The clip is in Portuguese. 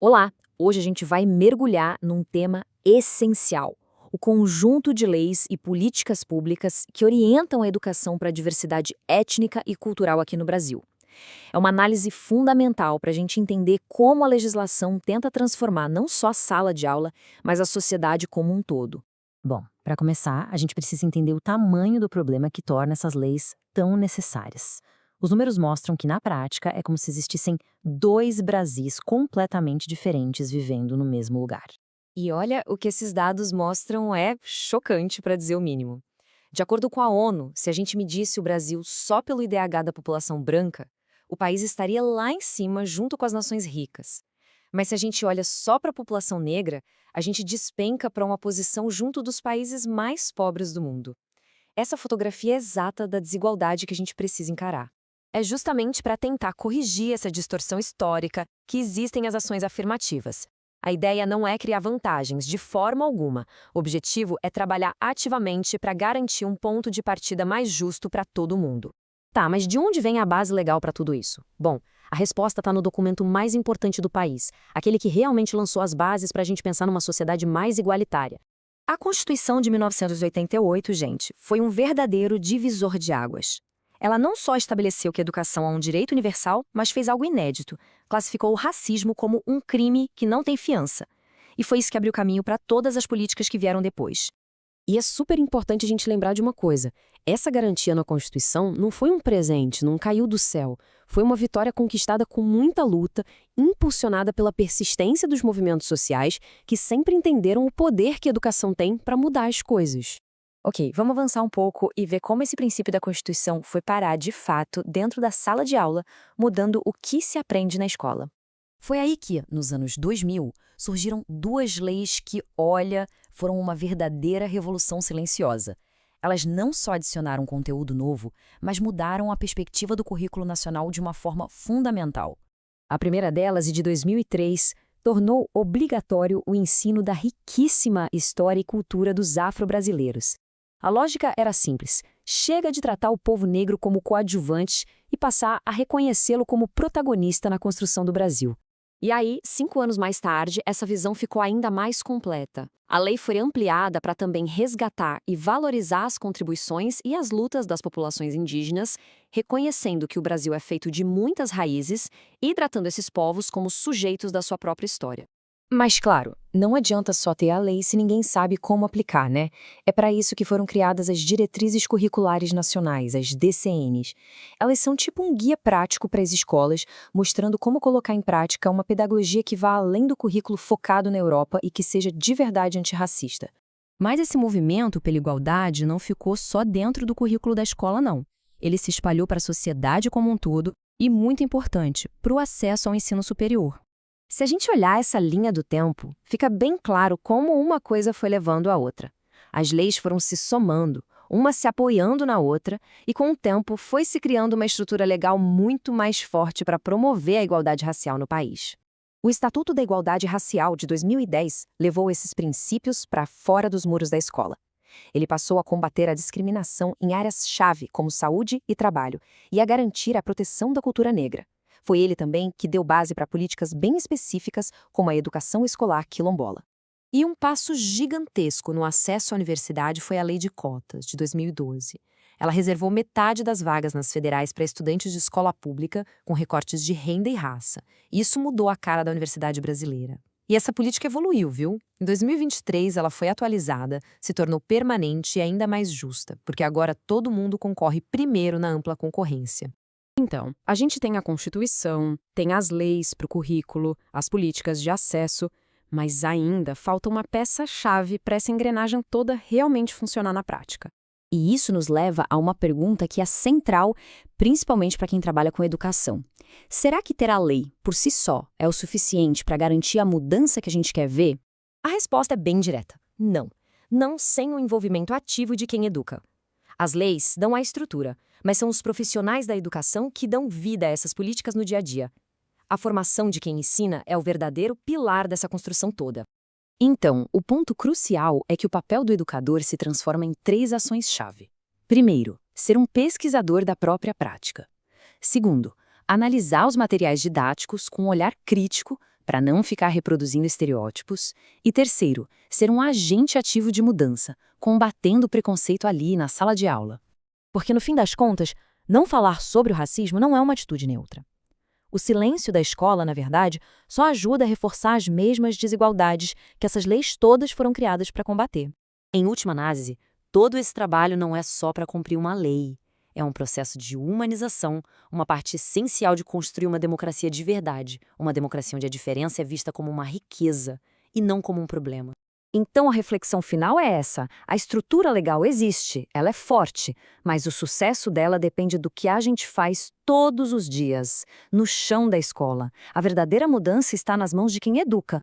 Olá! Hoje a gente vai mergulhar num tema essencial: o conjunto de leis e políticas públicas que orientam a educação para a diversidade étnica e cultural aqui no Brasil. É uma análise fundamental para a gente entender como a legislação tenta transformar não só a sala de aula, mas a sociedade como um todo. Bom, para começar, a gente precisa entender o tamanho do problema que torna essas leis tão necessárias. Os números mostram que, na prática, é como se existissem dois Brasis completamente diferentes vivendo no mesmo lugar. E olha, o que esses dados mostram é chocante, para dizer o mínimo. De acordo com a ONU, se a gente medisse o Brasil só pelo IDH da população branca, o país estaria lá em cima junto com as nações ricas. Mas se a gente olha só para a população negra, a gente despenca para uma posição junto dos países mais pobres do mundo. Essa fotografia é exata da desigualdade que a gente precisa encarar. É justamente para tentar corrigir essa distorção histórica que existem as ações afirmativas. A ideia não é criar vantagens, de forma alguma. O objetivo é trabalhar ativamente para garantir um ponto de partida mais justo para todo mundo. Tá, mas de onde vem a base legal para tudo isso? Bom, a resposta está no documento mais importante do país, aquele que realmente lançou as bases para a gente pensar numa sociedade mais igualitária. A Constituição de 1988, gente, foi um verdadeiro divisor de águas. Ela não só estabeleceu que a educação é um direito universal, mas fez algo inédito: classificou o racismo como um crime que não tem fiança. E foi isso que abriu caminho para todas as políticas que vieram depois. E é super importante a gente lembrar de uma coisa: essa garantia na Constituição não foi um presente, não caiu do céu. Foi uma vitória conquistada com muita luta, impulsionada pela persistência dos movimentos sociais que sempre entenderam o poder que a educação tem para mudar as coisas. Ok, vamos avançar um pouco e ver como esse princípio da Constituição foi parar de fato dentro da sala de aula, mudando o que se aprende na escola. Foi aí que, nos anos 2000, surgiram duas leis que, olha, foram uma verdadeira revolução silenciosa. Elas não só adicionaram conteúdo novo, mas mudaram a perspectiva do currículo nacional de uma forma fundamental. A primeira delas, de 2003, tornou obrigatório o ensino da riquíssima história e cultura dos afro-brasileiros. A lógica era simples: chega de tratar o povo negro como coadjuvante e passar a reconhecê-lo como protagonista na construção do Brasil. E aí, 5 anos mais tarde, essa visão ficou ainda mais completa. A lei foi ampliada para também resgatar e valorizar as contribuições e as lutas das populações indígenas, reconhecendo que o Brasil é feito de muitas raízes e tratando esses povos como sujeitos da sua própria história. Mas, claro, não adianta só ter a lei se ninguém sabe como aplicar, né? É para isso que foram criadas as Diretrizes Curriculares Nacionais, as DCNs. Elas são tipo um guia prático para as escolas, mostrando como colocar em prática uma pedagogia que vá além do currículo focado na Europa e que seja de verdade antirracista. Mas esse movimento pela igualdade não ficou só dentro do currículo da escola, não. Ele se espalhou para a sociedade como um todo e, muito importante, para o acesso ao ensino superior. Se a gente olhar essa linha do tempo, fica bem claro como uma coisa foi levando a outra. As leis foram se somando, uma se apoiando na outra, e com o tempo foi se criando uma estrutura legal muito mais forte para promover a igualdade racial no país. O Estatuto da Igualdade Racial de 2010 levou esses princípios para fora dos muros da escola. Ele passou a combater a discriminação em áreas-chave como saúde e trabalho e a garantir a proteção da cultura negra. Foi ele também que deu base para políticas bem específicas, como a educação escolar quilombola. E um passo gigantesco no acesso à universidade foi a Lei de Cotas, de 2012. Ela reservou metade das vagas nas federais para estudantes de escola pública, com recortes de renda e raça. Isso mudou a cara da universidade brasileira. E essa política evoluiu, viu? Em 2023, ela foi atualizada, se tornou permanente e ainda mais justa, porque agora todo mundo concorre primeiro na ampla concorrência. Então, a gente tem a Constituição, tem as leis para o currículo, as políticas de acesso, mas ainda falta uma peça-chave para essa engrenagem toda realmente funcionar na prática. E isso nos leva a uma pergunta que é central, principalmente para quem trabalha com educação. Será que ter a lei, por si só, é o suficiente para garantir a mudança que a gente quer ver? A resposta é bem direta: não. Não sem o envolvimento ativo de quem educa. As leis dão a estrutura, mas são os profissionais da educação que dão vida a essas políticas no dia a dia. A formação de quem ensina é o verdadeiro pilar dessa construção toda. Então, o ponto crucial é que o papel do educador se transforma em 3 ações-chave. Primeiro, ser um pesquisador da própria prática. Segundo, analisar os materiais didáticos com um olhar crítico para não ficar reproduzindo estereótipos. E terceiro, ser um agente ativo de mudança, combatendo o preconceito ali na sala de aula. Porque, no fim das contas, não falar sobre o racismo não é uma atitude neutra. O silêncio da escola, na verdade, só ajuda a reforçar as mesmas desigualdades que essas leis todas foram criadas para combater. Em última análise, todo esse trabalho não é só para cumprir uma lei. É um processo de humanização, uma parte essencial de construir uma democracia de verdade, uma democracia onde a diferença é vista como uma riqueza e não como um problema. Então a reflexão final é essa: a estrutura legal existe, ela é forte, mas o sucesso dela depende do que a gente faz todos os dias, no chão da escola. A verdadeira mudança está nas mãos de quem educa,